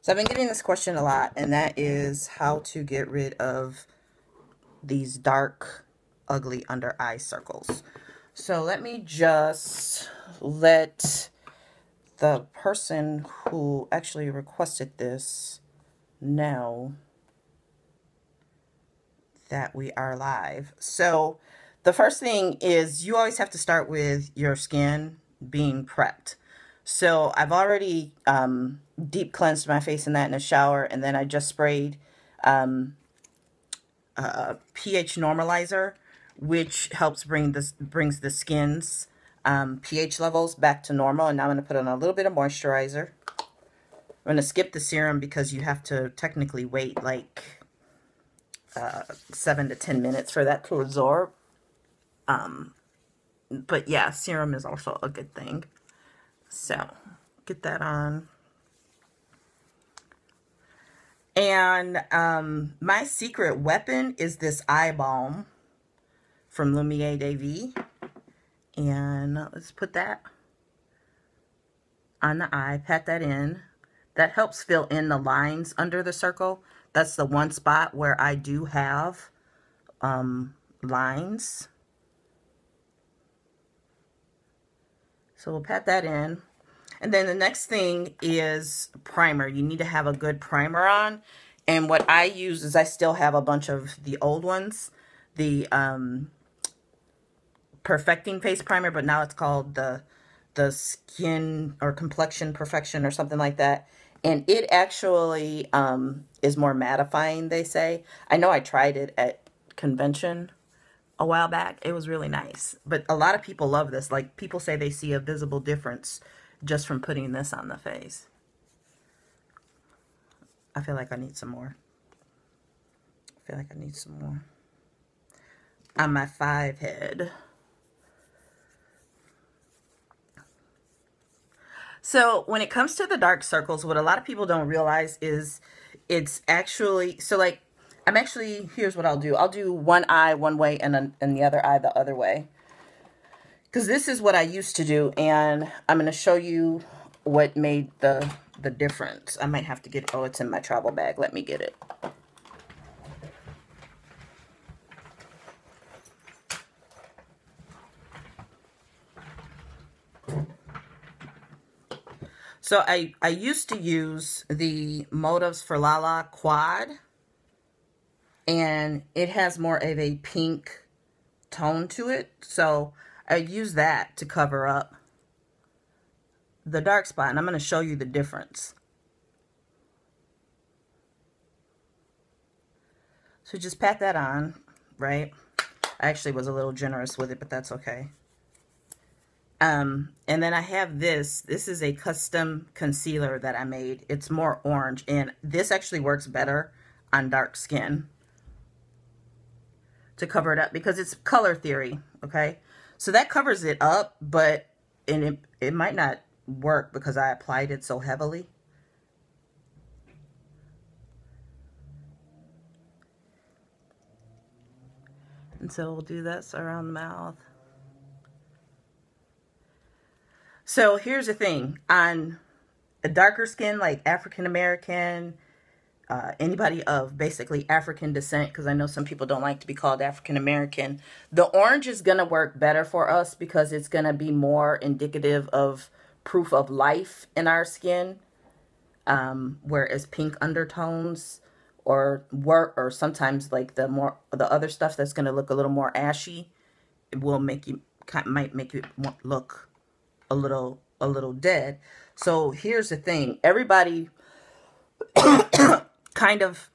So I've been getting this question a lot, and that is how to get rid of these dark, ugly under eye circles. So let me just let the person who actually requested this know that we are live. So the first thing is you always have to start with your skin being prepped. So I've already deep cleansed my face in that in the shower, and then I just sprayed pH normalizer, which helps brings the skin's pH levels back to normal. And now I'm going to put on a little bit of moisturizer. I'm going to skip the serum because you have to technically wait like 7 to 10 minutes for that to absorb. But yeah, serum is also a good thing. So get that on. And my secret weapon is this eye balm from Lumiere de Vie. And let's put that on the eye, pat that in. That helps fill in the lines under the circle. That's the one spot where I do have lines. So we'll pat that in. And then the next thing is primer. You need to have a good primer on. And what I use is I still have a bunch of the old ones. The Perfecting Face Primer, but now it's called the Skin or Complexion Perfection or something like that. And it actually is more mattifying, they say. I know I tried it at convention a while back. It was really nice. But a lot of people love this. Like, people say they see a visible difference just from putting this on the face. I feel like I need some more. On my 5 head. So when it comes to the dark circles, what a lot of people don't realize is it's actually, so like, here's what I'll do. I'll do one eye one way and the other eye the other way. Because this is what I used to do, and I'm going to show you what made the difference. I might have to get, oh, it's in my travel bag. Let me get it. So I used to use the Motives for Lala Quad, and it has more of a pink tone to it. So I use that to cover up the dark spot, and I'm going to show you the difference. So just pat that on, right? I actually was a little generous with it, but that's okay. And then I have this. This is a custom concealer that I made. It's more orange, and this actually works better on dark skin to cover it up because it's color theory, okay? So that covers it up, but it might not work because I applied it so heavily. And so we'll do this around the mouth. So here's the thing, on a darker skin like African American, anybody of basically African descent, because I know some people don't like to be called African American, the orange is going to work better for us because it's going to be more indicative of proof of life in our skin, whereas pink undertones or sometimes like the other stuff that's going to look a little more ashy, it will might make you look a little dead. So here's the thing, everybody kind of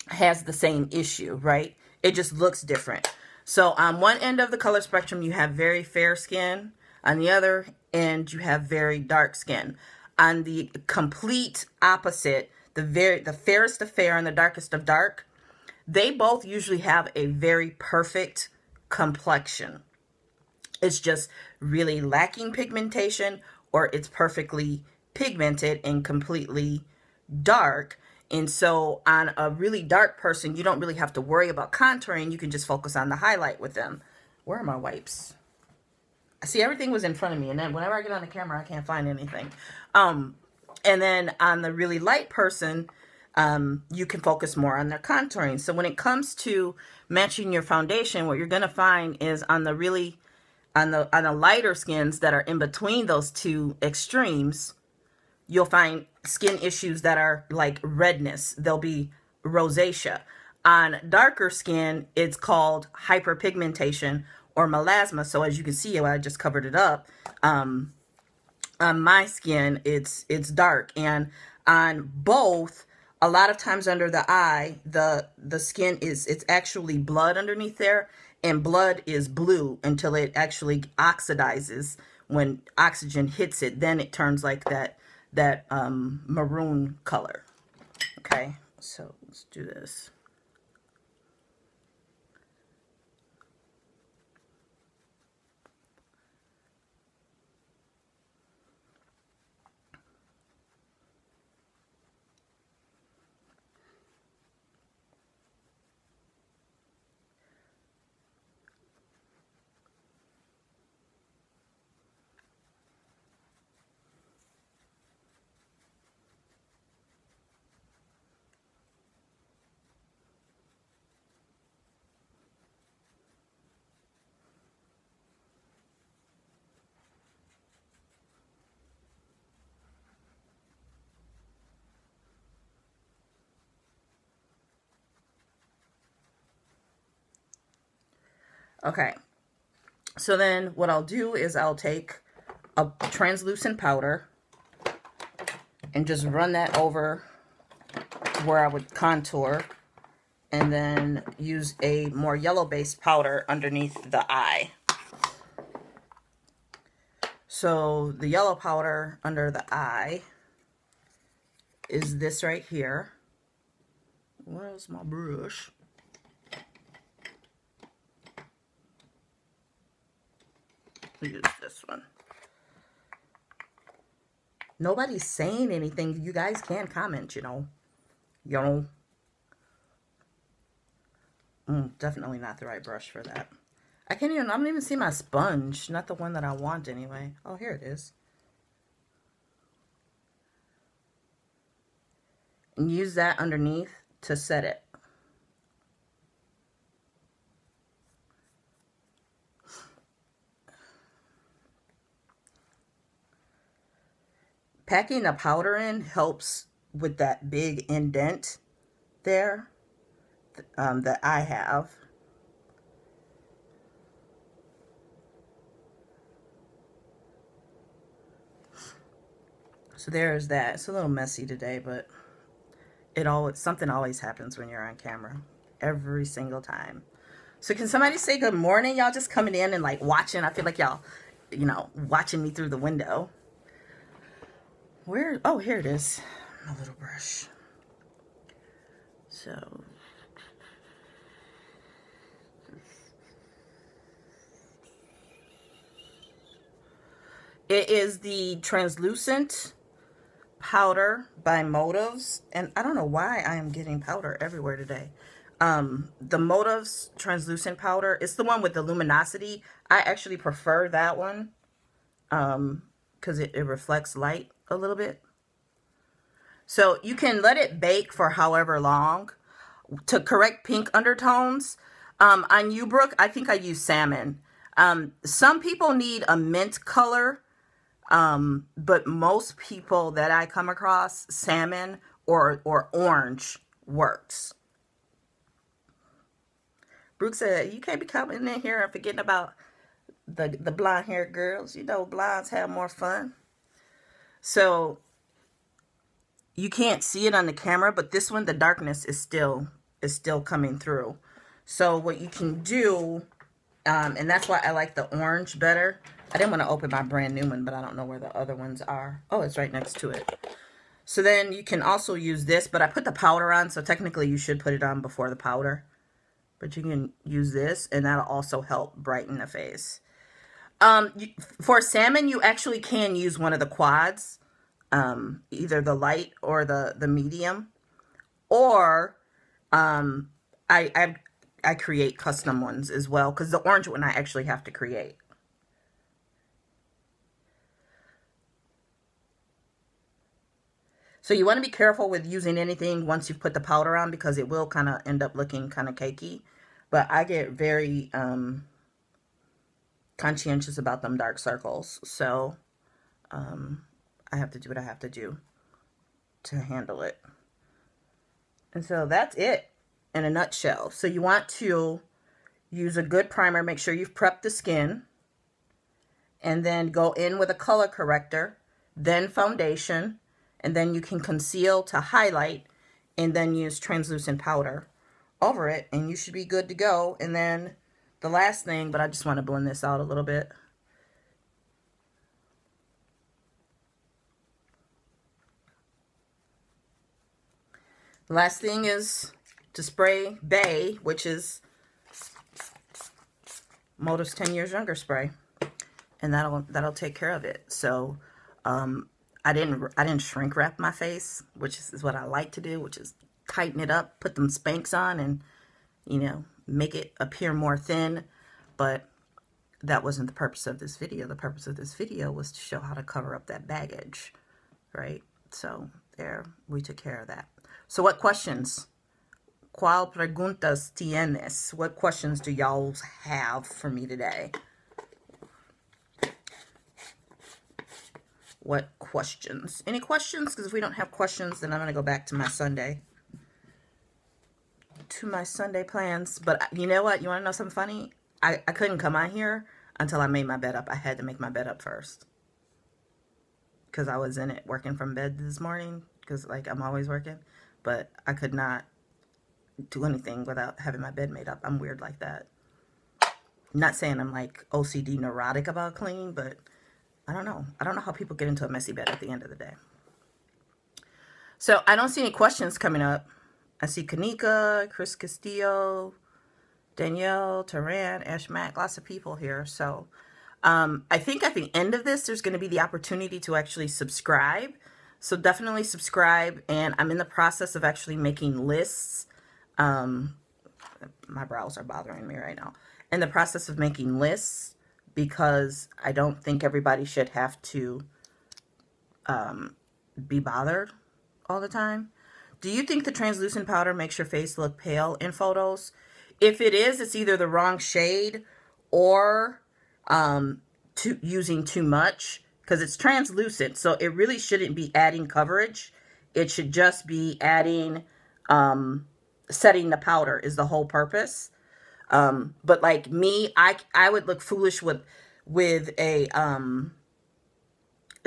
has the same issue, right? It just looks different. So on one end of the color spectrum, you have very fair skin. On the other end, you have very dark skin. On the complete opposite, the fairest of fair and the darkest of dark, they both usually have a very perfect complexion. It's just really lacking pigmentation, or it's perfectly pigmented and completely dark. And so on a really dark person, you don't really have to worry about contouring. You can just focus on the highlight with them. Where are my wipes? See, everything was in front of me, and then whenever I get on the camera, I can't find anything. And then on the really light person, you can focus more on their contouring. So when it comes to matching your foundation, what you're going to find is on the lighter skins that are in between those two extremes, you'll find skin issues that are like redness. There'll be rosacea. On darker skin, it's called hyperpigmentation or melasma. So as you can see, I just covered it up. On my skin, it's dark. And on both, a lot of times under the eye, the skin it's actually blood underneath there. And blood is blue until it actually oxidizes. When oxygen hits it, then it turns like that maroon color. Okay, so let's do this. Okay, so then what I'll do is I'll take a translucent powder and just run that over where I would contour, and then use a more yellow-based powder underneath the eye. So the yellow powder under the eye is this right here. Where's my brush? Use this one. Nobody's saying anything. You guys can comment, you know. Definitely not the right brush for that. I don't even see my sponge. Not the one that I want anyway. Oh, here it is. And use that underneath to set it. Packing the powder in helps with that big indent there that I have. So there's that. It's a little messy today, but something always happens when you're on camera. Every single time. So can somebody say good morning? Y'all just coming in and like watching. I feel like y'all, watching me through the window. Oh, here it is. My little brush. So it is the translucent powder by Motives, and I don't know why I am getting powder everywhere today. The Motives translucent powder, it's the one with the luminosity. I actually prefer that one because it reflects light a little bit. So you can let it bake for however long to correct pink undertones. On Ubrook, I think I use salmon. Some people need a mint color, but most people that I come across, salmon or orange works. Brooke said, you can't be coming in here and forgetting about the blonde-haired girls. You know, blondes have more fun. So you can't see it on the camera, but this one, the darkness is still coming through. So what you can do, and that's why I like the orange better. I didn't want to open my brand new one, but I don't know where the other ones are. Oh, it's right next to it. So then you can also use this, but I put the powder on, so technically you should put it on before the powder. But you can use this, and that'll also help brighten the face. For salmon, you actually can use one of the quads, either the light or the medium, or I create custom ones as well, because the orange one I actually have to create. So you want to be careful with using anything once you've put the powder on, because it will kind of end up looking kind of cakey. But I get very conscientious about them dark circles. So I have to do what I have to do to handle it. And so that's it in a nutshell. So you want to use a good primer. Make sure you've prepped the skin. And then go in with a color corrector, then foundation, and then you can conceal to highlight, and then use translucent powder over it, and you should be good to go. And then the last thing, but I just want to blend this out a little bit. The last thing is to spray Bay, which is Motive's 10 Years Younger spray. And that'll take care of it. So I didn't shrink wrap my face, which is what I like to do, which is tighten it up, put them Spanx on, and you know, make it appear more thin. But that wasn't the purpose of this video. The purpose of this video was to show how to cover up that baggage, right? So there, we took care of that. So what questions? ¿Cuál preguntas tienes? What questions do y'all have for me today? What questions? Any questions? Because if we don't have questions, then I'm going to go back to my Sunday. To my Sunday plans. But you know what? You want to know something funny? I couldn't come on here until I made my bed up. I had to make my bed up first. Because I was in it working from bed this morning. Because, like, I'm always working. But I could not do anything without having my bed made up. I'm weird like that. I'm not saying I'm, like, OCD neurotic about cleaning, but I don't know. I don't know how people get into a messy bed at the end of the day. So I don't see any questions coming up. I see Kanika, Chris Castillo, Danielle, Taran, Ash Mack, lots of people here. So I think at the end of this, there's going to be the opportunity to actually subscribe. So definitely subscribe. And I'm in the process of actually making lists. My brows are bothering me right now. In the process of making lists, because I don't think everybody should have to be bothered all the time. Do you think the translucent powder makes your face look pale in photos? If it is, it's either the wrong shade or using too much, because it's translucent. So it really shouldn't be adding coverage. It should just be adding, setting the powder is the whole purpose. But like me, I would look foolish with a,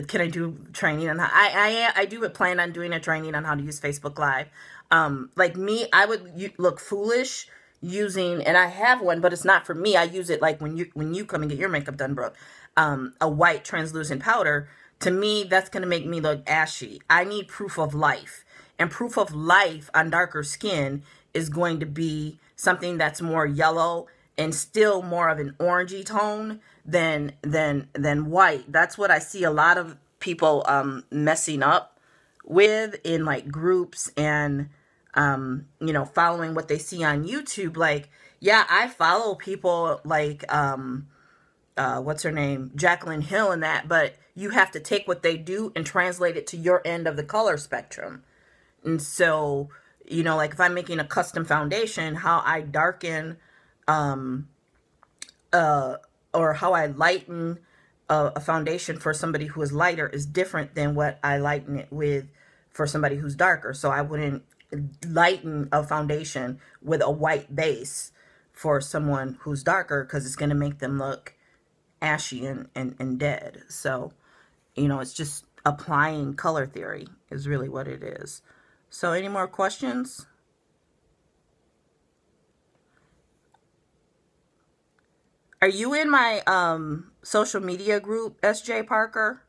can I do training on how, I do plan on doing a training on how to use Facebook Live. Like me, I would look foolish using, and I have one, but it's not for me. I use it like when you come and get your makeup done, Brooke, a white translucent powder. To me, that's going to make me look ashy. I need proof of life, and proof of life on darker skin is going to be something that's more yellow and still more of an orangey tone than white. That's what I see a lot of people messing up with in like groups and you know, following what they see on YouTube. Like, yeah, I follow people like what's her name, Jaclyn Hill, and that, but you have to take what they do and translate it to your end of the color spectrum. And so, you know, like if I'm making a custom foundation, how I darken or how I lighten a foundation for somebody who is lighter is different than what I lighten it with for somebody who's darker. So I wouldn't lighten a foundation with a white base for someone who's darker, because it's going to make them look ashy and dead. So, you know, it's just applying color theory is really what it is. So any more questions? Are you in my social media group, SJ Parker?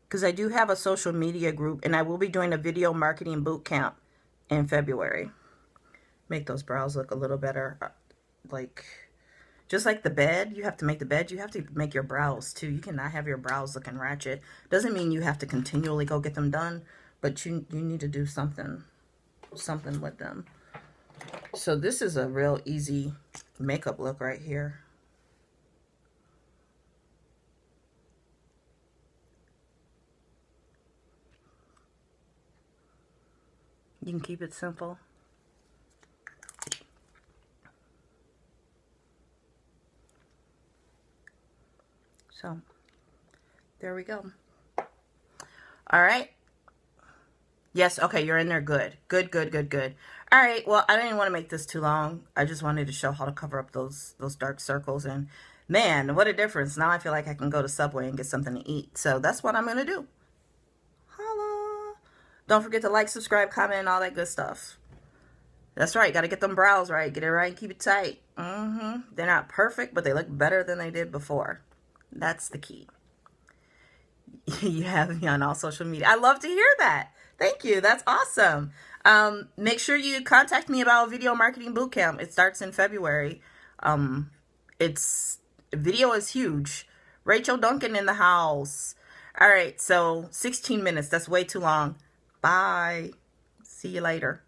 Because I do have a social media group, and I will be doing a video marketing boot camp in February. Make those brows look a little better. Like, just like the bed, you have to make the bed, you have to make your brows too. You cannot have your brows looking ratchet. Doesn't mean you have to continually go get them done, but you need to do something with them. So this is a real easy makeup look right here. You can keep it simple. So, there we go. All right. Yes, okay, you're in there. Good. Good, good, good, good. All right, well, I didn't want to make this too long. I just wanted to show how to cover up those dark circles. And man, what a difference. Now I feel like I can go to Subway and get something to eat. So that's what I'm going to do. Holla. Don't forget to like, subscribe, comment, and all that good stuff. That's right. Got to get them brows right. Get it right and keep it tight. They're not perfect, but they look better than they did before. That's the key. You have me on all social media. I love to hear that. Thank you. That's awesome. Make sure you contact me about Video Marketing Bootcamp. It starts in February. Video is huge. Rachel Duncan in the house. All right, so 16 minutes. That's way too long. Bye. See you later.